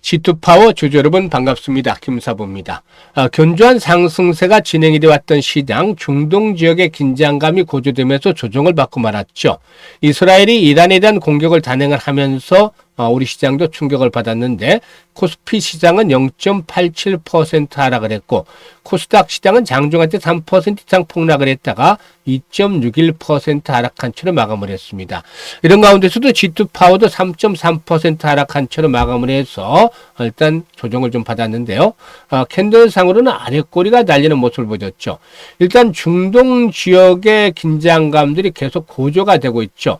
G2파워 주주 여러분 반갑습니다. 김사부입니다. 견조한 상승세가 진행이 되어 왔던 시장, 중동 지역의 긴장감이 고조되면서 조정을 받고 말았죠. 이스라엘이 이란에 대한 공격을 단행을 하면서 우리 시장도 충격을 받았는데 코스피 시장은 0.87% 하락을 했고 코스닥 시장은 장중한 때 3% 이상 폭락을 했다가 2.61% 하락한 채로 마감을 했습니다. 이런 가운데서도 G2파워도 3.3% 하락한 채로 마감을 해서 일단 조정을 좀 받았는데요. 캔들상으로는 아랫꼬리가 날리는 모습을 보였죠. 일단 중동 지역의 긴장감들이 계속 고조가 되고 있죠.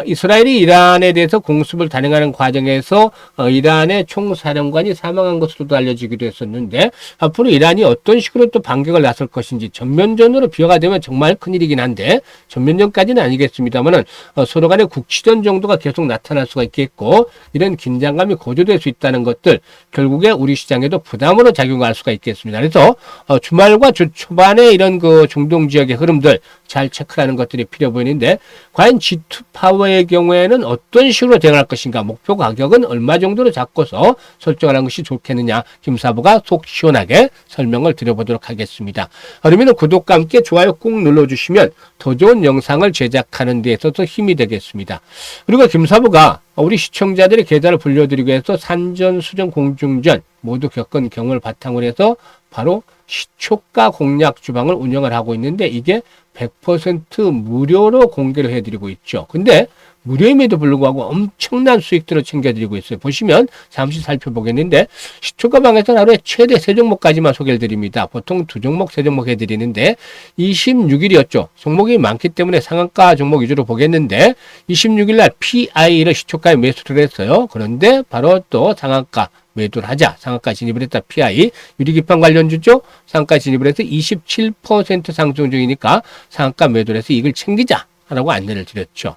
이스라엘이 이란에 대해서 공습을 단행하는 과정에서 이란의 총사령관이 사망한 것으로도 알려지기도 했었는데 앞으로 이란이 어떤 식으로 또 반격을 나설 것인지 전면전으로 비화가 되면 정말 큰일이긴 한데 전면전까지는 아니겠습니다만은 서로 간의 국치전 정도가 계속 나타날 수가 있겠고 이런 긴장감이 고조될 수 있다는 것들 결국에 우리 시장에도 부담으로 작용할 수가 있겠습니다. 그래서 주말과 주 초반에 이런 그 중동 지역의 흐름들 잘 체크하는 것들이 필요 보이는데 과연 G2파워의 경우에는 어떤 식으로 대응할 것인가, 목표 가격은 얼마 정도로 잡고서 설정하는 것이 좋겠느냐, 김사부가 속 시원하게 설명을 드려보도록 하겠습니다. 그러면 구독과 함께 좋아요 꾹 눌러주시면 더 좋은 영상을 제작하는 데 있어서 힘이 되겠습니다. 그리고 김사부가 우리 시청자들의 계좌를 불려드리기 위해서 산전, 수전, 공중전 모두 겪은 경험을 바탕으로 해서 바로 시초가 공략 주방을 운영을 하고 있는데 이게 100% 무료로 공개를 해드리고 있죠. 근데 무료임에도 불구하고 엄청난 수익들을 챙겨드리고 있어요. 보시면 잠시 살펴보겠는데 시초가방에서는 하루에 최대 3종목까지만 소개를 드립니다. 보통 2종목, 3종목 해드리는데 26일이었죠. 종목이 많기 때문에 상한가 종목 위주로 보겠는데 26일 날 PI를 시초가에 매수를 했어요. 그런데 바로 또 상한가 매도를 하자. 상한가 진입을 했다. PI. 유리기판 관련주죠. 상한가 진입을 해서 27% 상승 중이니까 상한가 매도를 해서 이익을 챙기자. 라고 안내를 드렸죠.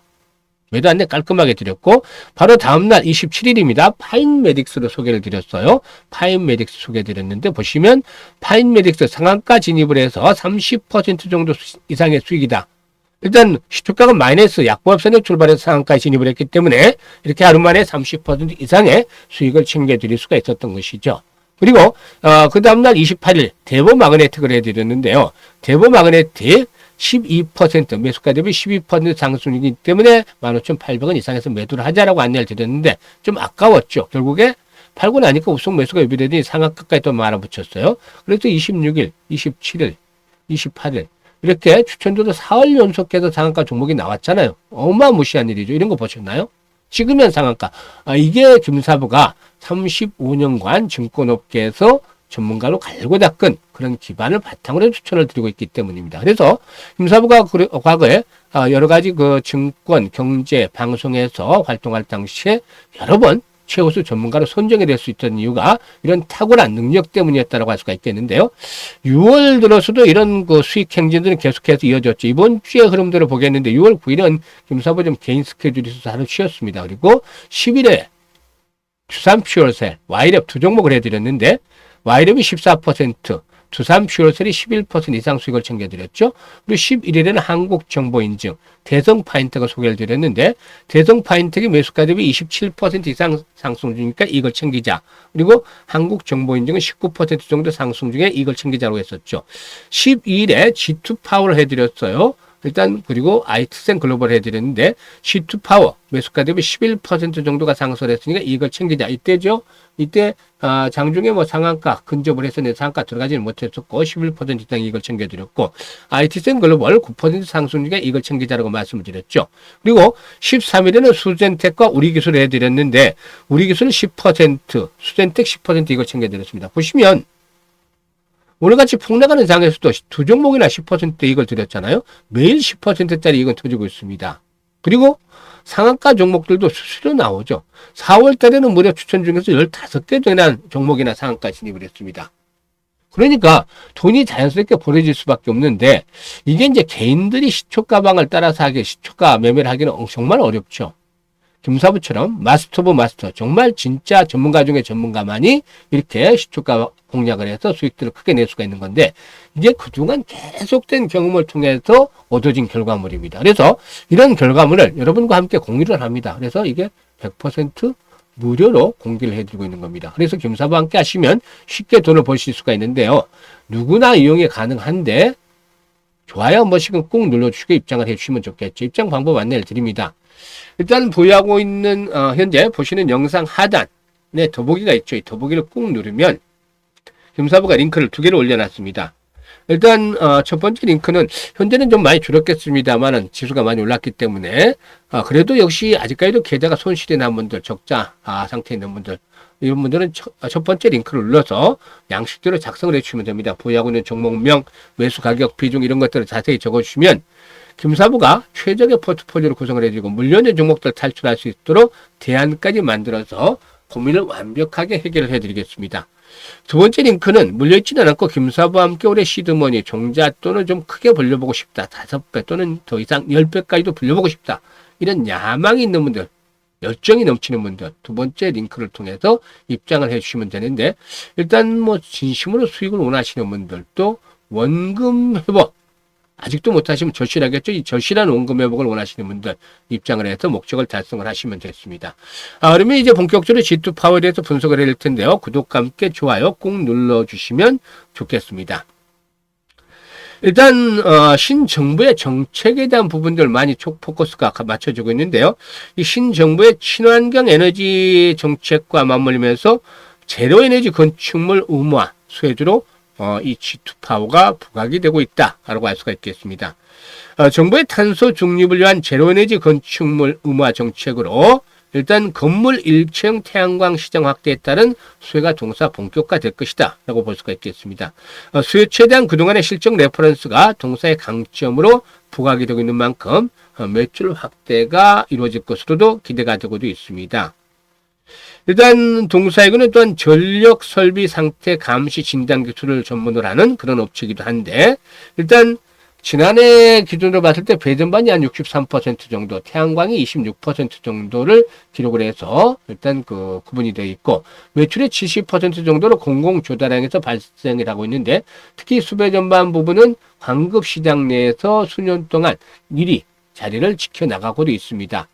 매도 안내 깔끔하게 드렸고 바로 다음날 27일입니다. 파인메딕스로 소개를 드렸어요. 파인메딕스 소개드렸는데 보시면 파인메딕스 상한가 진입을 해서 30% 정도 이상의 수익이다. 일단 시초가가 마이너스 약보합선에 출발해서 상한가에 진입을 했기 때문에 이렇게 하루 만에 30% 이상의 수익을 챙겨드릴 수가 있었던 것이죠. 그리고 그 다음날 28일 대보마그네틱을 해드렸는데요. 대보마그네틱 12% 매수가 대비 12% 상승이기 때문에 15,800원 이상에서 매도를 하자라고 안내를 드렸는데 좀 아까웠죠. 결국에 팔고 나니까 우속 매수가 유비되더니 상한가까지 또 말아붙였어요. 그래서 26일, 27일, 28일 이렇게 추천도도 4월 연속해서 상한가 종목이 나왔잖아요. 어마무시한 일이죠. 이런 거 보셨나요? 찍으면 상한가. 이게 김사부가 35년간 증권업계에서 전문가로 갈고 닦은 그런 기반을 바탕으로 추천을 드리고 있기 때문입니다. 그래서 김사부가 과거에 여러 가지 그 증권, 경제, 방송에서 활동할 당시에 여러 번 최우수 전문가로 선정이 될 수 있던 이유가 이런 탁월한 능력 때문이었다고 할 수가 있겠는데요. 6월 들어서도 이런 그 수익 행진들은 계속해서 이어졌죠. 이번 주의 흐름들을 보겠는데 6월 9일은 김사부 좀 개인 스케줄이 있어서 하루 쉬었습니다. 그리고 10일에 두산퓨얼셀, 와이랩 두 종목을 해드렸는데 와이랩이 14%, 두산퓨얼셀이 11% 이상 수익을 챙겨드렸죠. 그리고 11일에는 한국정보인증, 대성파인텍을 소개를 드렸는데 대성파인텍이 매수가 대비 27% 이상 상승 중이니까 이걸 챙기자. 그리고 한국정보인증은 19% 정도 상승 중에 이걸 챙기자고 했었죠. 12일에 G2파워를 해드렸어요. 일단 그리고 IT센 글로벌 해드렸는데 G2파워 매수가 대비 11% 정도가 상승을 했으니까 이걸 챙기자. 이때죠. 이때 장중에 뭐 상한가 근접을 했었는데 상한가 들어가지는 못했었고 11% 이상 이걸 챙겨드렸고 IT센 글로벌 9% 상승 중에 이걸 챙기자라고 말씀을 드렸죠. 그리고 13일에는 수젠텍과 우리기술 해드렸는데 우리기술은 10%, 수젠텍 10% 이걸 챙겨드렸습니다. 보시면 오늘같이 폭락하는 장에서도 두 종목이나 10% 이익을 드렸잖아요. 매일 10%짜리 이익은 터지고 있습니다. 그리고 상한가 종목들도 수시로 나오죠. 4월 달에는 무려 추천 중에서 15개 되는 종목이나 상한가 진입을 했습니다. 그러니까 돈이 자연스럽게 벌어질 수밖에 없는데 이게 이제 개인들이 시초가방을 따라서 하기, 시초가 매매를 하기는 정말 어렵죠. 김사부처럼 마스터 오브 마스터, 정말 진짜 전문가 중에 전문가만이 이렇게 시초가 공략을 해서 수익들을 크게 낼 수가 있는 건데 이게 그동안 계속된 경험을 통해서 얻어진 결과물입니다. 그래서 이런 결과물을 여러분과 함께 공유를 합니다. 그래서 이게 100% 무료로 공개를 해드리고 있는 겁니다. 그래서 김사부와 함께 하시면 쉽게 돈을 버실 수가 있는데요. 누구나 이용이 가능한데 좋아요 한 번씩은 꼭 눌러주시고 입장을 해주시면 좋겠죠. 입장 방법 안내를 드립니다. 일단 보유하고 있는 현재 보시는 영상 하단에 더보기가 있죠. 이 더보기를 꾹 누르면 김사부가 링크를 2개를 올려놨습니다. 일단 첫 번째 링크는 현재는 좀 많이 줄었겠습니다만 지수가 많이 올랐기 때문에 그래도 역시 아직까지도 계좌가 손실이 난 분들, 적자 상태에 있는 분들, 이런 분들은 첫 번째 링크를 눌러서 양식대로 작성을 해주시면 됩니다. 보유하고 있는 종목명, 매수 가격, 비중 이런 것들을 자세히 적어주시면 김사부가 최적의 포트폴리오를 구성을 해주고 물려있는 종목들 탈출할 수 있도록 대안까지 만들어서 고민을 완벽하게 해결을 해드리겠습니다. 두 번째 링크는 물려있지는 않고 김사부와 함께 올해 시드머니 종잣돈을 좀 크게 벌려보고 싶다. 5배 또는 더 이상 10배까지도 벌려보고 싶다. 이런 야망이 있는 분들, 열정이 넘치는 분들 두 번째 링크를 통해서 입장을 해주시면 되는데 일단 뭐 진심으로 수익을 원하시는 분들도 원금 회복 아직도 못하시면 절실하겠죠. 이 절실한 원금 회복을 원하시는 분들 입장을 해서 목적을 달성을 하시면 됐습니다. 그러면 이제 본격적으로 G2 파워에 대해서 분석을 해야 될 텐데요. 구독과 함께 좋아요 꼭 눌러주시면 좋겠습니다. 일단 신정부의 정책에 대한 부분들 많이 포커스가 맞춰지고 있는데요. 이 신정부의 친환경 에너지 정책과 맞물리면서 제로에너지 건축물 의무화 수혜주로 이 G2 파워가 부각이 되고 있다라고 할 수가 있겠습니다. 정부의 탄소 중립을 위한 제로에너지 건축물 의무화 정책으로 일단 건물 일체형 태양광 시장 확대에 따른 수혜가 동사 본격화될 것이다 라고 볼 수가 있겠습니다. 수요처에 대한 그동안의 실적 레퍼런스가 동사의 강점으로 부각이 되고 있는 만큼 매출 확대가 이루어질 것으로도 기대가 되고도 있습니다. 일단 동사이고는 또한 전력 설비 상태 감시 진단 기술을 전문으로 하는 그런 업체이기도 한데 일단 지난해 기준으로 봤을 때 배전반이 한 63% 정도, 태양광이 26% 정도를 기록을 해서 일단 그 구분이 되어 있고 매출의 70% 정도로 공공조달량에서 발생을 하고 있는데 특히 수배전반 부분은 광급 시장 내에서 수년 동안 1위 자리를 지켜나가고도 있습니다.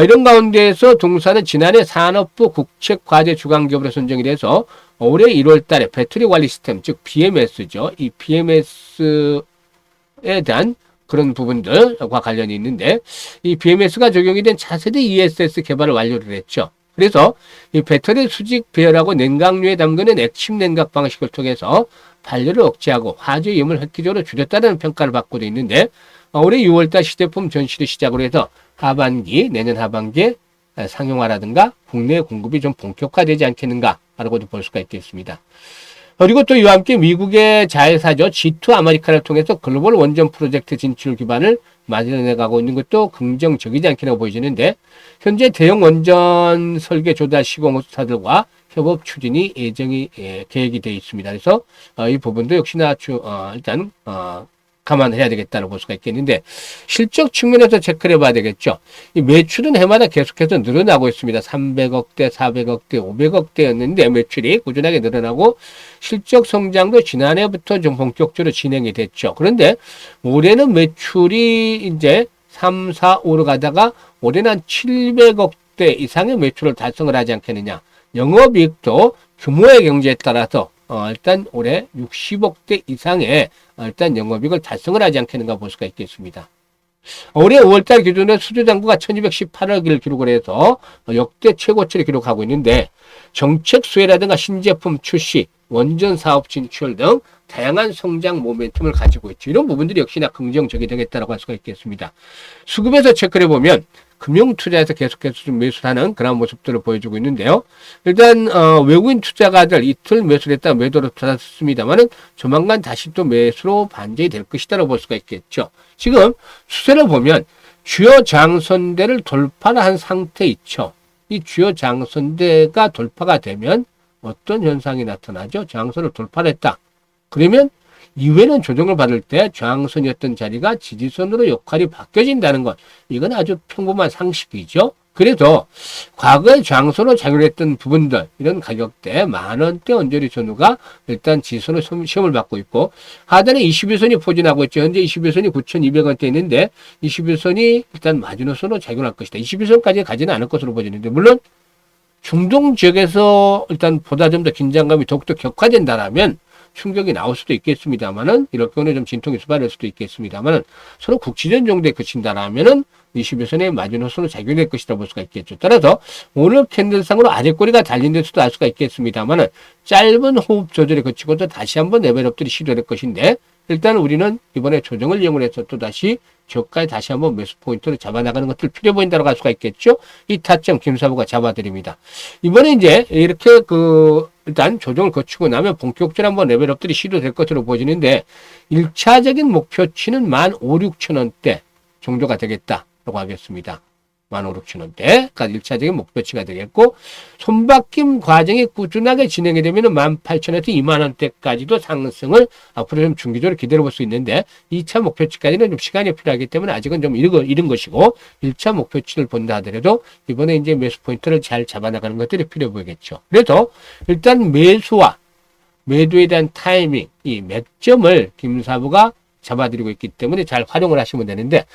이런 가운데에서 동사는 지난해 산업부 국책과제 주간기업으로 선정이 돼서 올해 1월 달에 배터리 관리 시스템, 즉 BMS죠. 이 BMS에 대한 그런 부분들과 관련이 있는데 이 BMS가 적용이 된 차세대 ESS 개발을 완료를 했죠. 그래서 이 배터리 수직 배열하고 냉각류에 담그는 액침 냉각 방식을 통해서 발열을 억제하고 화재 위험을 획기적으로 줄였다는 평가를 받고도 있는데 올해 6월달 시제품 전시를 시작으로 해서 하반기, 내년 하반기에 상용화라든가 국내 공급이 좀 본격화되지 않겠는가라고도 볼 수가 있겠습니다. 그리고 또 이와 함께 미국의 자회사죠. G2 아메리카를 통해서 글로벌 원전 프로젝트 진출 기반을 마련해가고 있는 것도 긍정적이지 않게라고 보여지는데 현재 대형 원전 설계 조달 시공사들과 협업 추진이 계획이 되어 있습니다. 그래서 이 부분도 역시나 일단 감안해야 되겠다고 볼 수가 있겠는데 실적 측면에서 체크를 해봐야 되겠죠. 이 매출은 해마다 계속해서 늘어나고 있습니다. 300억대, 400억대, 500억대였는데 매출이 꾸준하게 늘어나고 실적 성장도 지난해부터 좀 본격적으로 진행이 됐죠. 그런데 올해는 매출이 이제 3, 4, 5로 가다가 올해는 한 700억대 이상의 매출을 달성을 하지 않겠느냐. 영업이익도 규모의 경제에 따라서 일단 올해 60억대 이상의 일단 영업이익을 달성을 하지 않겠는가 볼 수가 있겠습니다. 올해 5월달 기준으로 수주잔고가 1218억을 기록을 해서 역대 최고치를 기록하고 있는데 정책 수혜라든가 신제품 출시, 원전 사업 진출 등 다양한 성장 모멘텀을 가지고 있죠. 이런 부분들이 역시나 긍정적이 되겠다고 할 수가 있겠습니다. 수급에서 체크를 해보면 금융투자에서 계속해서 좀 매수하는 그런 모습들을 보여주고 있는데요. 일단 외국인 투자가들 이틀 매수를 했다 매도로 받았습니다만은 조만간 다시 또 매수로 반전이 될 것이다라고 볼 수가 있겠죠. 지금 추세를 보면 주요 장선대를 돌파한 상태 있죠. 이 주요 장선대가 돌파가 되면 어떤 현상이 나타나죠? 저항선을 돌파했다. 그러면 이후에는 조정을 받을 때 저항선이었던 자리가 지지선으로 역할이 바뀌어진다는 것. 이건 아주 평범한 상식이죠. 그래서 과거에 저항선으로 작용했던 부분들, 이런 가격대, 만원대 언저리 전후가 일단 지지선으로 시험을 받고 있고 하단에 21선이 포진하고 있죠. 현재 21선이 9,200원대 있는데 21선이 일단 마지노선으로 작용할 것이다. 21선까지 가지는 않을 것으로 보이는데 물론 중동 지역에서 일단 보다 좀 더 긴장감이 더욱더 격화된다라면 충격이 나올 수도 있겠습니다만은, 이럴 경우는 좀 진통이 수반할 수도 있겠습니다만은, 서로 국지전 정도에 그친다라면은 21선의 마지노선으로 작용될 것이라 볼 수가 있겠죠. 따라서 오늘 캔들상으로 아래꼬리가 달린 데서도 알 수가 있겠습니다만은, 짧은 호흡 조절에 거치고서 다시 한번 레벨업들이 시도될 것인데, 일단 우리는 이번에 조정을 이용을 해서 또 다시 저가에 다시 한번 매수 포인트를 잡아나가는 것들 필요 보인다고 할 수가 있겠죠. 이 타점 김사부가 잡아드립니다. 이번에 이제 이렇게 일단 조정을 거치고 나면 본격적으로 한번 레벨업들이 시도될 것으로 보여지는데, 1차적인 목표치는 15,000~16,000원대 정도가 되겠다라고 하겠습니다. 15,000원대가 1차적인 목표치가 되겠고, 손바뀜 과정이 꾸준하게 진행이 되면 18,000원에서 20,000원대까지도 상승을 앞으로 좀 중기적으로 기다려 볼 수 있는데, 2차 목표치까지는 좀 시간이 필요하기 때문에 아직은 좀 이른 것이고, 1차 목표치를 본다 하더라도 이번에 이제 매수 포인트를 잘 잡아나가는 것들이 필요해 보이겠죠. 그래서 일단 매수와 매도에 대한 타이밍, 이 맥점을 김사부가 잡아드리고 있기 때문에 잘 활용을 하시면 되는데,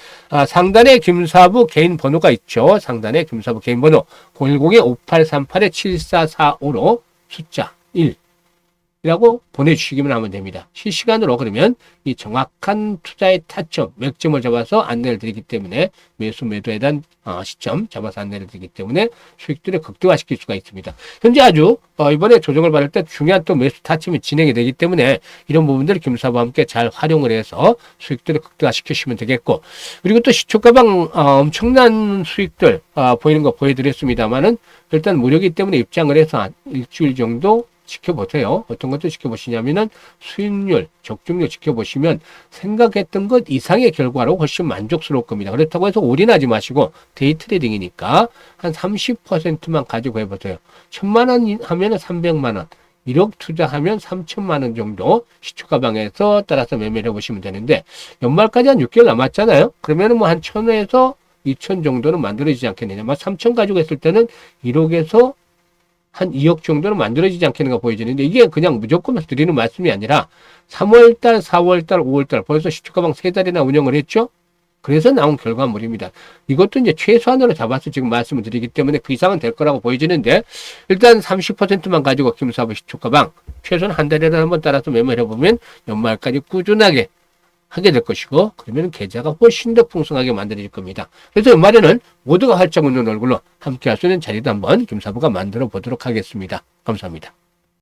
상단에 김사부 개인 번호가 있죠. 상단에 김사부 개인 번호 010-5838-7445로 숫자 1이라고 보내주시기만 하면 됩니다. 실시간으로 그러면 이 정확한 투자의 타점, 맥점을 잡아서 안내를 드리기 때문에, 매수 매도에 대한 시점 잡아서 안내를 드리기 때문에 수익들을 극대화시킬 수가 있습니다. 현재 아주 이번에 조정을 받을 때 중요한 또 매수 타점이 진행이 되기 때문에, 이런 부분들을 김사부와 함께 잘 활용을 해서 수익들을 극대화시키시면 되겠고, 그리고 또 시초가방 엄청난 수익들 보이는 거 보여드렸습니다만은, 일단 무료이기 때문에 입장을 해서 한 일주일 정도 지켜보세요. 어떤 것도 지켜보시냐면은 수익률, 적중률 지켜보시면 생각했던 것 이상의 결과로 훨씬 만족스러울 겁니다. 그렇다고 해서 올인하지 마시고, 데이 트레이딩이니까 한 30%만 가지고 해보세요. 1,000만 원 하면은 300만 원, 1억 투자하면 3천만 원 정도 시초가방에서 따라서 매매를 해보시면 되는데, 연말까지 한 6개월 남았잖아요. 그러면은 뭐 한 1,000에서 2,000 정도는 만들어지지 않겠느냐. 3,000 가지고 했을 때는 1억에서 한 2억 정도는 만들어지지 않겠는가 보여지는데, 이게 그냥 무조건 드리는 말씀이 아니라 3월달, 4월달, 5월달 벌써 시초가방 3달이나 운영을 했죠. 그래서 나온 결과물입니다. 이것도 이제 최소한으로 잡아서 지금 말씀을 드리기 때문에 그 이상은 될 거라고 보여지는데, 일단 30%만 가지고 김사부 시초가방 최소한 한 달에 한번 따라서 매매를 해보면 연말까지 꾸준하게 하게 될 것이고, 그러면 계좌가 훨씬 더 풍성하게 만들어질 겁니다. 그래서 연말에는 모두가 활짝 웃는 얼굴로 함께 할 수 있는 자리도 한번 김사부가 만들어 보도록 하겠습니다. 감사합니다.